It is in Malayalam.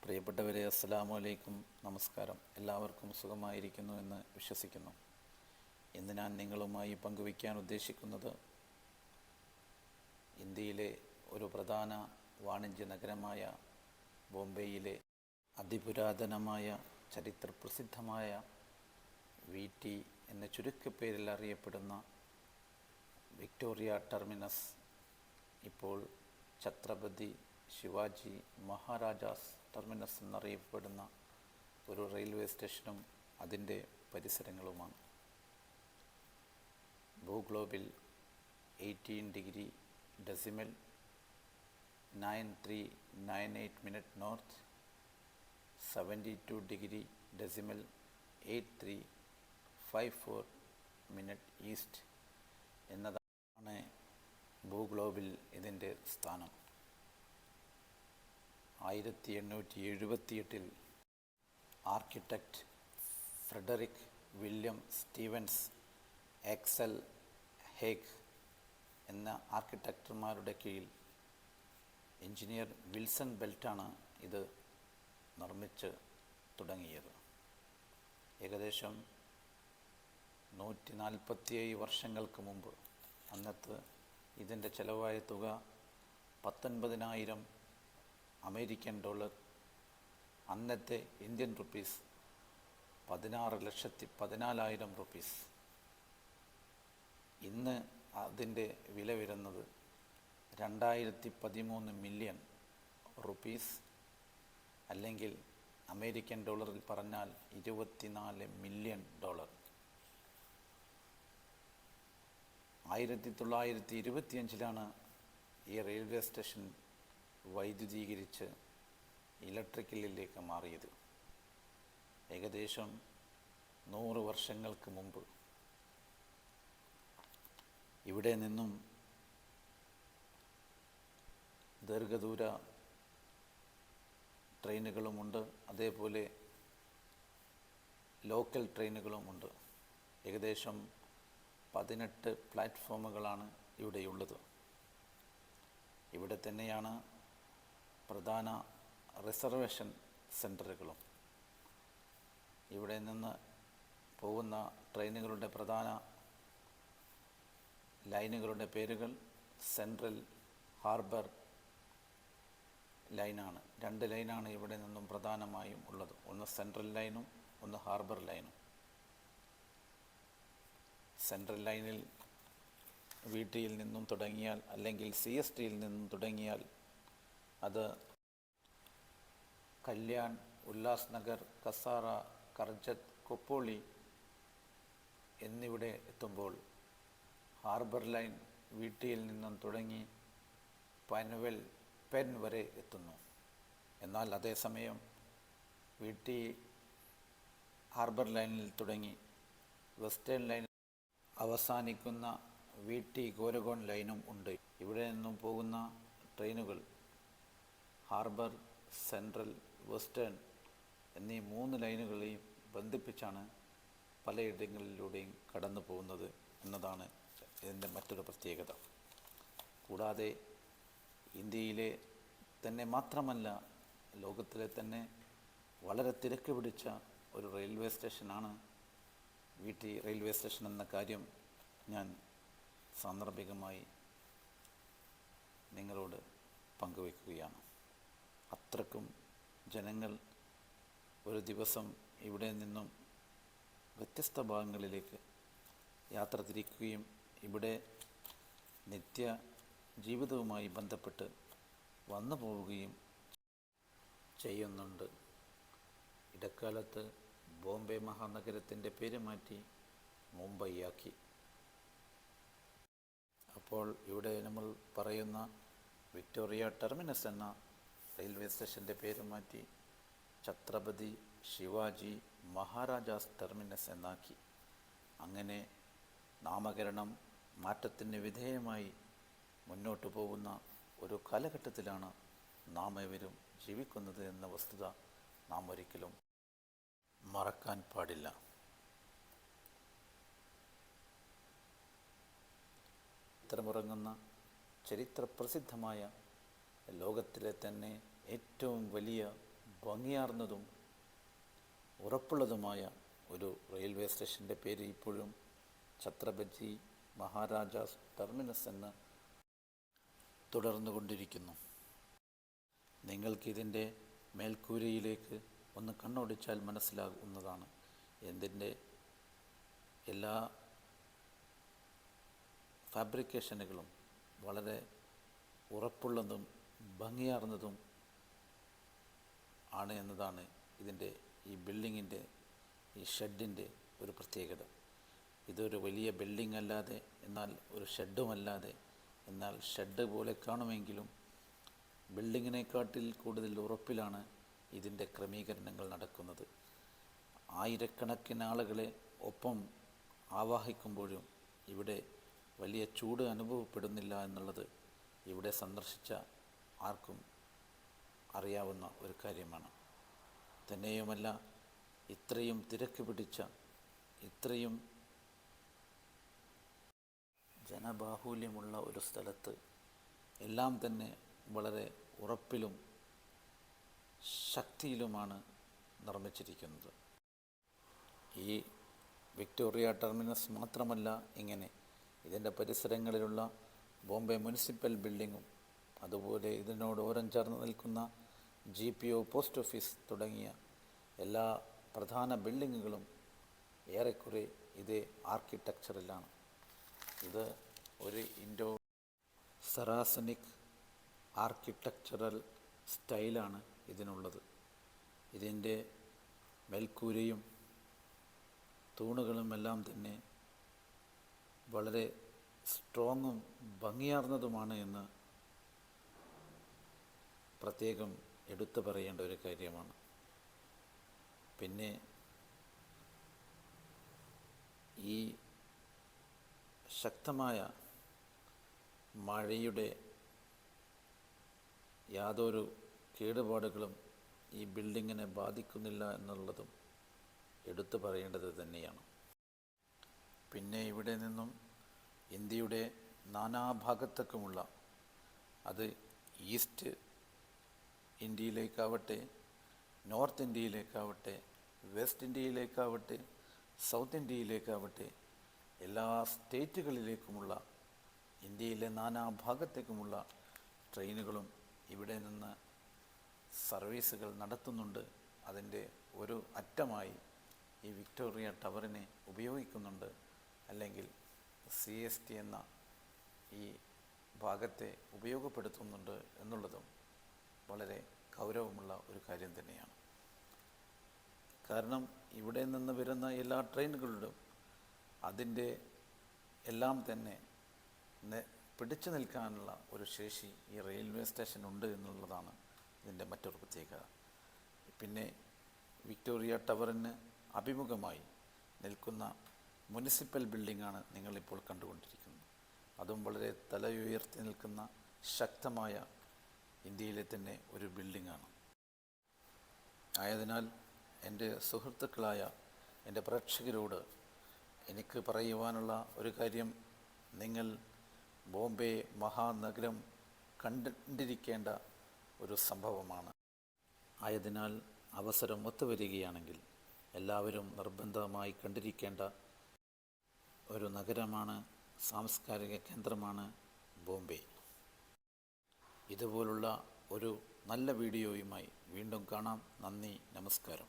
പ്രിയപ്പെട്ടവരെ, അസ്സലാമു അലൈക്കും. നമസ്കാരം. എല്ലാവർക്കും സുഖമായിരിക്കുന്നു എന്ന് വിശ്വസിക്കുന്നു. ഇന്ന് ഞാൻ നിങ്ങളുമായി പങ്കുവയ്ക്കാൻ ഉദ്ദേശിക്കുന്നത് ഇന്ത്യയിലെ ഒരു പ്രധാന വാണിജ്യ നഗരമായ ബോംബെയിലെ അതിപുരാതനമായ ചരിത്രപ്രസിദ്ധമായ VT എന്ന ചുരുക്കപ്പേരിൽ അറിയപ്പെടുന്ന വിക്ടോറിയ ടെർമിനസ്, ഇപ്പോൾ ഛത്രപതി ശിവാജി മഹാരാജാസ് ടെർമിനസ് എന്നറിയപ്പെടുന്ന ഒരു റെയിൽവേ സ്റ്റേഷനും അതിൻ്റെ പരിസരങ്ങളുമാണ്. ഭൂഗ്ലോബിൽ 18°9398' നോർത്ത്, 72°8354' ഈസ്റ്റ് എന്നതാണ് ഭൂഗ്ലോബിൽ ഇതിൻ്റെ സ്ഥാനം. 1878 architect Frederick William Stevens, Axel Haig എന്ന ആർക്കിടെക്ടർമാരുടെ കീഴിൽ എഞ്ചിനീയർ വിൽസൺ ബെൽറ്റാണ് ഇത് നിർമ്മിച്ച് തുടങ്ങിയത്. ഏകദേശം 147 വർഷങ്ങൾക്ക് മുമ്പ് അന്നത്തെ ഇതിൻ്റെ ചെലവായ തുക $19,000 അമേരിക്കൻ ഡോളർ, അന്നത്തെ ഇന്ത്യൻ റുപ്പീസ് 16,14,000 റുപ്പീസ്. ഇന്ന് അതിൻ്റെ വില വരുന്നത് 2013 മില്യൺ റുപ്പീസ്, അല്ലെങ്കിൽ അമേരിക്കൻ ഡോളറിൽ പറഞ്ഞാൽ $24 മില്യൺ. 1925 ഈ റെയിൽവേ സ്റ്റേഷൻ വൈദ്യുതീകരിച്ച് ഇലക്ട്രിക്കലിലേക്ക് മാറിയത്. ഏകദേശം 100 വർഷങ്ങൾക്ക് മുമ്പ് ഇവിടെ നിന്നും ദീർഘദൂര ട്രെയിനുകളുമുണ്ട്, അതേപോലെ ലോക്കൽ ട്രെയിനുകളുമുണ്ട്. ഏകദേശം 18 പ്ലാറ്റ്ഫോമുകളാണ് ഇവിടെയുള്ളത്. ഇവിടെ തന്നെയാണ് പ്രധാന റിസർവേഷൻ സെൻറ്ററുകളും. ഇവിടെ നിന്ന് പോകുന്ന ട്രെയിനുകളുടെ പ്രധാന ലൈനുകളുടെ പേരുകൾ സെൻട്രൽ, ഹാർബർ ലൈനാണ്. 2 ലൈനാണ് ഇവിടെ നിന്നും പ്രധാനമായും ഉള്ളത്. ഒന്ന് സെൻട്രൽ ലൈനും ഒന്ന് ഹാർബർ ലൈനും. സെൻട്രൽ ലൈനിൽ VTയിൽ നിന്നും തുടങ്ങിയാൽ, അല്ലെങ്കിൽ CSTയിൽ നിന്നും തുടങ്ങിയാൽ അത് കല്യാൺ, ഉല്ലാസ് നഗർ, കസാറ, കർജത്ത്, കൊപ്പോളി എന്നിവിടെ എത്തുമ്പോൾ ഹാർബർ ലൈൻ VTയിൽ നിന്നും തുടങ്ങി പൻവേൽ പെൻ വരെ എത്തുന്നു. എന്നാൽ അതേസമയം VT ഹാർബർ ലൈനിൽ തുടങ്ങി വെസ്റ്റേൺ ലൈൻ അവസാനിക്കുന്ന VT ഗോരഗോൺ ലൈനും ഉണ്ട്. ഇവിടെ നിന്നും പോകുന്ന ട്രെയിനുകൾ ഹാർബർ, സെൻട്രൽ, വെസ്റ്റേൺ എന്നീ 3 ലൈനുകളെയും ബന്ധിപ്പിച്ചാണ് പലയിടങ്ങളിലൂടെയും കടന്നു പോകുന്നത് എന്നതാണ് ഇതിൻ്റെ മറ്റൊരു പ്രത്യേകത. കൂടാതെ ഇന്ത്യയിലെ തന്നെ മാത്രമല്ല, ലോകത്തിലെ തന്നെ വളരെ തിരക്ക് പിടിച്ച ഒരു റെയിൽവേ സ്റ്റേഷനാണ് VT റെയിൽവേ സ്റ്റേഷൻ എന്ന കാര്യം ഞാൻ സാന്ദർഭികമായി നിങ്ങളോട് പങ്കുവയ്ക്കുകയാണ്. അത്രക്കും ജനങ്ങൾ ഒരു ദിവസം ഇവിടെ നിന്നും വ്യത്യസ്ത ഭാഗങ്ങളിലേക്ക് യാത്ര തിരിക്കുകയും ഇവിടെ നിത്യ ജീവിതവുമായി ബന്ധപ്പെട്ട് വന്നു പോവുകയും ചെയ്യുന്നുണ്ട്. ഇടക്കാലത്ത് ബോംബെ മഹാനഗരത്തിൻ്റെ പേര് മാറ്റി മുംബൈയാക്കി. അപ്പോൾ ഇവിടെ നമ്മൾ പറയുന്ന വിക്ടോറിയ ടെർമിനസ് എന്ന റെയിൽവേ സ്റ്റേഷൻ്റെ പേര് മാറ്റി ഛത്രപതി ശിവാജി മഹാരാജാസ് ടെർമിനസ് എന്നാക്കി. അങ്ങനെ നാമകരണം മാറ്റത്തിന് വിധേയമായി മുന്നോട്ട് പോകുന്ന ഒരു കാലഘട്ടത്തിലാണ് നാം ഏവരും ജീവിക്കുന്നത് എന്ന വസ്തുത നാം ഒരിക്കലും മറക്കാൻ പാടില്ല. ചരിത്രമുറങ്ങുന്ന ചരിത്രപ്രസിദ്ധമായ ലോകത്തിലെ തന്നെ ഏറ്റവും വലിയ ഭംഗിയാർന്നതും ഉറപ്പുള്ളതുമായ ഒരു റെയിൽവേ സ്റ്റേഷൻ്റെ പേര് ഇപ്പോഴും ഛത്രപതി മഹാരാജാസ് ടെർമിനസ് എന്ന് തുടർന്നുകൊണ്ടിരിക്കുന്നു. നിങ്ങൾക്കിതിൻ്റെ മേൽക്കൂരയിലേക്ക് ഒന്ന് കണ്ണോടിച്ചാൽ മനസ്സിലാകുന്നതാണ് ഇതിൻ്റെ എല്ലാ ഫാബ്രിക്കേഷനുകളും വളരെ ഉറപ്പുള്ളതും ഭംഗിയാർന്നതും ആണ് എന്നതാണ് ഇതിൻ്റെ ഈ ബിൽഡിങ്ങിൻ്റെ ഈ ഷെഡിൻ്റെ ഒരു പ്രത്യേകത. ഇതൊരു വലിയ ബിൽഡിംഗ് അല്ലാതെ, എന്നാൽ ഒരു ഷെഡുമല്ലാതെ, എന്നാൽ ഷെഡ് പോലെ കാണുമെങ്കിലും ബിൽഡിങ്ങിനെക്കാട്ടിൽ കൂടുതൽ ഉറപ്പിലാണ് ഇതിൻ്റെ ക്രമീകരണങ്ങൾ നടക്കുന്നത്. ആയിരക്കണക്കിന് ആളുകളെ ഒപ്പം ആവാഹിക്കുമ്പോഴും ഇവിടെ വലിയ ചൂട് അനുഭവപ്പെടുന്നില്ല എന്നുള്ളത് ഇവിടെ സന്ദർശിച്ച ആർക്കും അറിയാവുന്ന ഒരു കാര്യമാണ്. തന്നെയുമല്ല, ഇത്രയും തിരക്ക് പിടിച്ച, ഇത്രയും ജനബാഹുല്യമുള്ള ഒരു സ്ഥലത്ത് എല്ലാം തന്നെ വളരെ ഉറപ്പിലും ശക്തിയിലുമാണ് നിർമ്മിച്ചിരിക്കുന്നത്. ഈ വിക്ടോറിയ ടെർമിനസ് മാത്രമല്ല ഇങ്ങനെ, ഇതിൻ്റെ പരിസരങ്ങളിലുള്ള ബോംബെ മുനിസിപ്പൽ ബിൽഡിങ്ങും അതുപോലെ ഇതിനോടോരം ചേർന്ന് നിൽക്കുന്ന GPO പോസ്റ്റ് ഓഫീസ് തുടങ്ങിയ എല്ലാ പ്രധാന ബിൽഡിങ്ങുകളും ഏറെക്കുറെ ഇതേ ആർക്കിടെക്ചറിലാണ്. ഇത് ഒരു ഇൻഡോ സറാസനിക് ആർക്കിടെക്ചറൽ സ്റ്റൈലാണ് ഇതിനുള്ളത്. ഇതിൻ്റെ മേൽക്കൂരയും തൂണുകളും എല്ലാം തന്നെ വളരെ സ്ട്രോങ്ങും ഭംഗിയാർന്നതുമാണ് എന്ന് പ്രത്യേകം എടുത്തു പറയേണ്ട ഒരു കാര്യമാണ്. പിന്നെ ഈ ശക്തമായ മഴയുടെ യാതൊരു കേടുപാടുകളും ഈ ബിൽഡിങ്ങിനെ ബാധിക്കുന്നില്ല എന്നുള്ളതും എടുത്തു പറയേണ്ടത് തന്നെയാണ്. പിന്നെ ഇവിടെ നിന്നും ഇന്ത്യയുടെ നാനാഭാഗത്തേക്കുമുള്ള, അത് ഈസ്റ്റ് ഇന്ത്യയിലേക്കാവട്ടെ, നോർത്ത് ഇന്ത്യയിലേക്കാവട്ടെ, വെസ്റ്റ് ഇന്ത്യയിലേക്കാവട്ടെ, സൗത്ത് ഇന്ത്യയിലേക്കാവട്ടെ, എല്ലാ സ്റ്റേറ്റുകളിലേക്കുമുള്ള, ഇന്ത്യയിലെ നാനാഭാഗത്തേക്കുമുള്ള ട്രെയിനുകളും ഇവിടെ നിന്ന് സർവീസുകൾ നടത്തുന്നുണ്ട്. അതിൻ്റെ ഒരു അറ്റമായി ഈ വിക്ടോറിയ ടവറിനെ ഉപയോഗിക്കുന്നുണ്ട്, അല്ലെങ്കിൽ CST എന്ന ഈ ഭാഗത്തെ ഉപയോഗപ്പെടുത്തുന്നുണ്ട് എന്നുള്ളതും വളരെ ഗൗരവമുള്ള ഒരു കാര്യം തന്നെയാണ്. കാരണം ഇവിടെ നിന്ന് വരുന്ന എല്ലാ ട്രെയിനുകളിലും അതിൻ്റെ എല്ലാം തന്നെ പിടിച്ചു നിൽക്കാനുള്ള ഒരു ശേഷി ഈ റെയിൽവേ സ്റ്റേഷനുണ്ട് എന്നുള്ളതാണ് ഇതിൻ്റെ മറ്റൊരു പ്രത്യേകത. പിന്നെ വിക്ടോറിയ ടവറിന് അഭിമുഖമായി നിൽക്കുന്ന മുനിസിപ്പൽ ബിൽഡിങ്ങാണ് നിങ്ങളിപ്പോൾ കണ്ടുകൊണ്ടിരിക്കുന്നത്. അതും വളരെ തലയുയർത്തി നിൽക്കുന്ന ശക്തമായ ഇന്ത്യയിലെ തന്നെ ഒരു ബിൽഡിങ്ങാണ്. ആയതിനാൽ എൻ്റെ സുഹൃത്തുക്കളായ എൻ്റെ പ്രേക്ഷകരോട് എനിക്ക് പറയുവാനുള്ള ഒരു കാര്യം, നിങ്ങൾ ബോംബെ മഹാനഗരം കണ്ടിരിക്കേണ്ട ഒരു സംഭവമാണ്. ആയതിനാൽ അവസരം ഒത്തുവരികയാണെങ്കിൽ എല്ലാവരും നിർബന്ധമായി കണ്ടിരിക്കേണ്ട ഒരു നഗരമാണ്, സാംസ്കാരിക കേന്ദ്രമാണ് ബോംബെ. ഇതുപോലുള്ള ഒരു നല്ല വീഡിയോയുമായി വീണ്ടും കാണാം. നന്ദി, നമസ്കാരം.